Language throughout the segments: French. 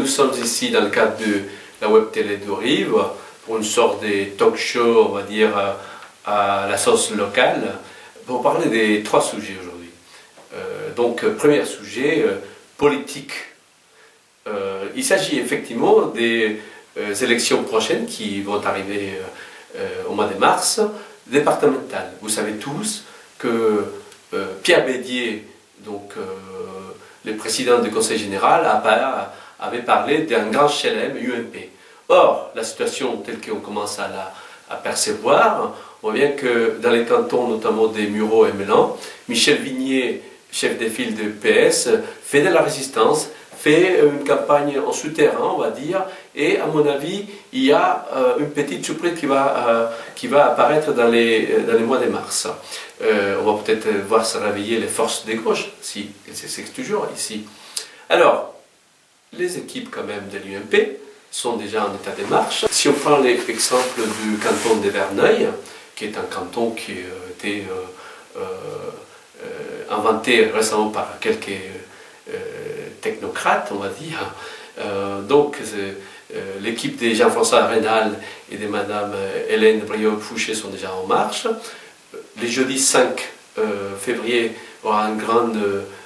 sommes ici dans le cadre de la web télé de Rive, pour une sorte de talk show, on va dire, à la sauce locale, pour parler des 3 sujets aujourd'hui. Donc, premier sujet, politique. Il s'agit effectivement des élections prochaines qui vont arriver au mois de mars, départementales. Vous savez tous que Pierre Bédier, donc le président du Conseil général, avait parlé d'un grand chelem UMP. Or, la situation telle qu'on commence à la percevoir, on voit bien que dans les cantons, notamment des Mureaux et Mélan, Michel Vignier, chef des files de PS, fait de la résistance, fait une campagne en souterrain, on va dire, et à mon avis, il y a une petite surprise qui va apparaître dans les mois de mars. On va peut-être voir se réveiller les forces des gauches, si c'est toujours ici. Alors, les équipes quand même de l'UMP sont déjà en état de marche. Si on prend l'exemple du canton de Verneuil, qui est un canton qui a été inventé récemment par quelques technocrates, on va dire. Donc, l'équipe de Jean-François Raynal et de Madame Hélène Briot-Fouché sont déjà en marche. Le jeudi 5 février, il y aura une grande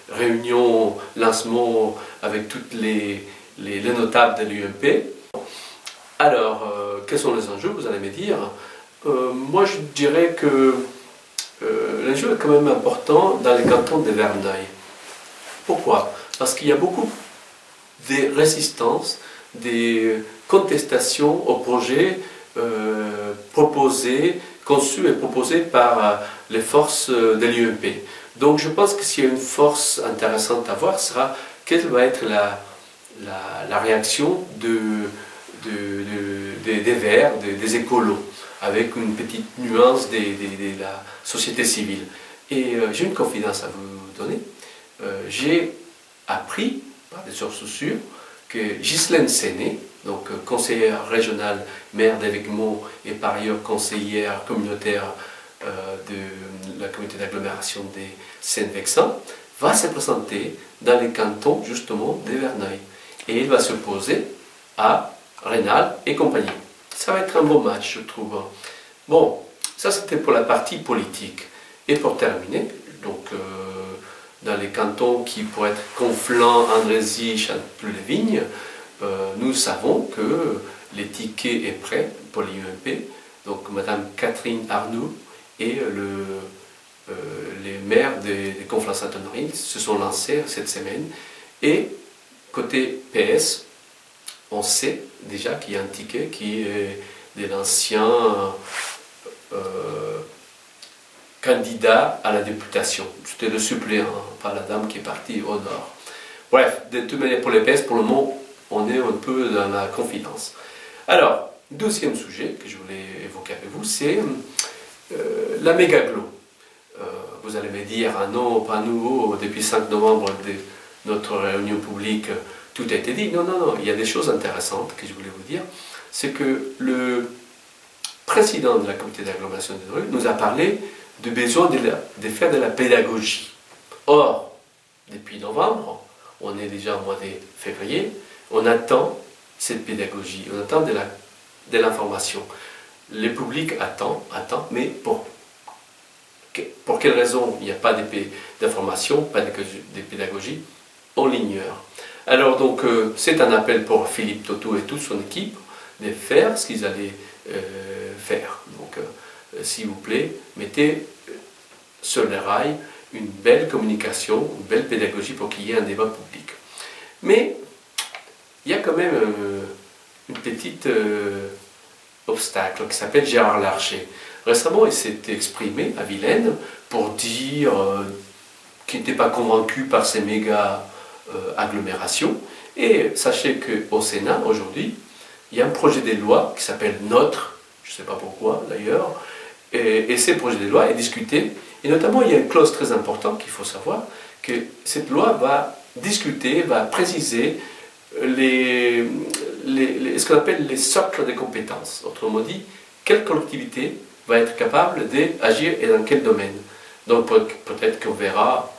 réunion, lancement avec toutes les notables de l'UMP. Alors, quels sont les enjeux, vous allez me dire? Moi, je dirais que l'enjeu est quand même important dans les cantons de Verneuil. Pourquoi? Parce qu'il y a beaucoup de résistances, des contestations aux projets conçus et proposés par les forces de l'UMP. Donc je pense que s'il y a une force intéressante à voir, sera quelle va être la réaction des Verts, des écolos, avec une petite nuance de la société civile. Et j'ai une confidence à vous donner. J'ai appris, par des sources sûres, que Ghislaine Séné, donc conseillère régionale, maire d'Évêquemont et par ailleurs conseillère communautaire de la communauté d'agglomération des Seine-Vexin, va se présenter dans les cantons justement de Verneuil. Et il va s'opposer à Raynal et compagnie. Ça va être un beau match, je trouve. Bon, ça c'était pour la partie politique. Et pour terminer, donc dans les cantons qui pourraient être Conflans, Andrézy, Chantepleux-les-Vignes, nous savons que les tickets est prêt pour l'UMP. Donc Madame Catherine Arnoux et les maires des Conflans-Sainte-Honorine se sont lancés cette semaine. Et côté PS, on sait déjà qu'il y a un ticket qui est de l'ancien candidat à la députation. C'était le suppléant, pas la dame qui est partie au nord. Bref, de toute manière, pour les PS, pour le moment, on est un peu dans la confidence. Alors, deuxième sujet que je voulais évoquer avec vous, c'est la mégaglo. Vous allez me dire, ah non, pas nouveau, depuis 5 novembre de notre réunion publique, tout a été dit. Non, non, non, il y a des choses intéressantes que je voulais vous dire. C'est que le président de la communauté d'agglomération de Dreux nous a parlé du besoin de faire de la pédagogie. Or, depuis novembre, on est déjà au mois de février, on attend cette pédagogie, on attend de l'information. Le public attend, mais pour quelle raison il n'y a pas d'information, pas de pédagogie, on l'ignore. Alors donc, c'est un appel pour Philippe Tautou et toute son équipe de faire ce qu'ils allaient faire. Donc, s'il vous plaît, mettez sur les rails une belle communication, une belle pédagogie pour qu'il y ait un débat public. Mais il y a quand même une petite obstacle qui s'appelle Gérard Larcher. Récemment, il s'est exprimé à Vilaine pour dire qu'il n'était pas convaincu par ces méga agglomérations. Et sachez qu'au Sénat, aujourd'hui, il y a un projet de loi qui s'appelle NOTRe, je ne sais pas pourquoi d'ailleurs, et ce projet de loi est discuté. Et notamment, il y a une clause très importante qu'il faut savoir, que cette loi va discuter, va préciser ce qu'on appelle les socles de compétences. Autrement dit, quelle collectivité va être capable d'agir et dans quel domaine. Donc peut-être qu'on verra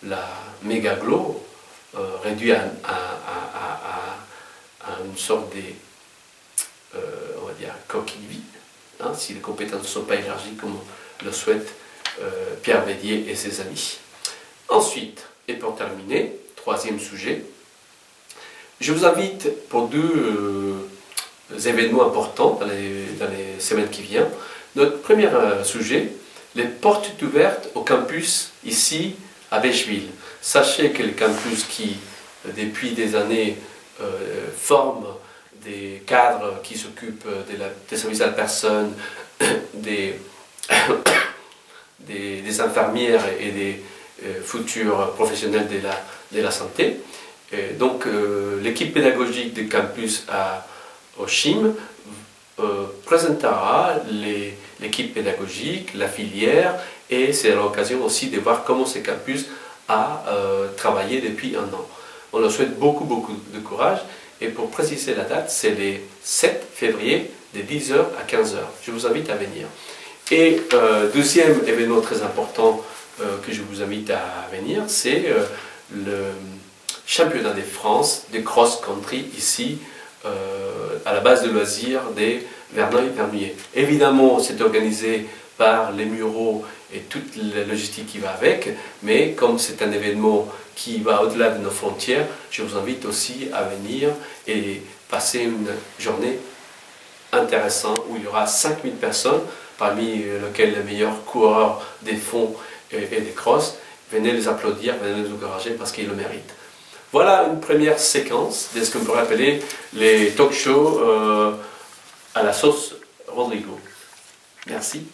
la mégaglo réduite une sorte de, on va dire, coquille vide, hein, si les compétences ne sont pas élargies comme le souhaite Pierre Bédier et ses amis. Ensuite, et pour terminer, troisième sujet, je vous invite pour deux événements importants dans les semaines qui viennent. Notre premier sujet, les portes ouvertes au campus ici à Becherville. Sachez que le campus qui, depuis des années, forme des cadres qui s'occupent des services à la personne, des infirmières et des futurs professionnels de la santé. Et donc l'équipe pédagogique du campus au CHIM présentera l'équipe pédagogique, la filière, et c'est l'occasion aussi de voir comment ce campus a travaillé depuis un an. On leur souhaite beaucoup de courage, et pour préciser la date, c'est le 7 février de 10h à 15h. Je vous invite à venir. Et deuxième événement très important que je vous invite à venir, c'est le championnat de France de cross-country ici à la base de loisirs des Verneuil-Vernier. Évidemment, c'est organisé par les Mureaux et toute la logistique qui va avec, mais comme c'est un événement qui va au-delà de nos frontières, je vous invite aussi à venir et passer une journée intéressante où il y aura 5000 personnes, parmi lesquelles les meilleurs coureurs des fonds et des crosses. Venez les applaudir, venez les encourager parce qu'ils le méritent. Voilà une première séquence de ce qu'on pourrait appeler les talk shows à la sauce Rodrigo. Merci.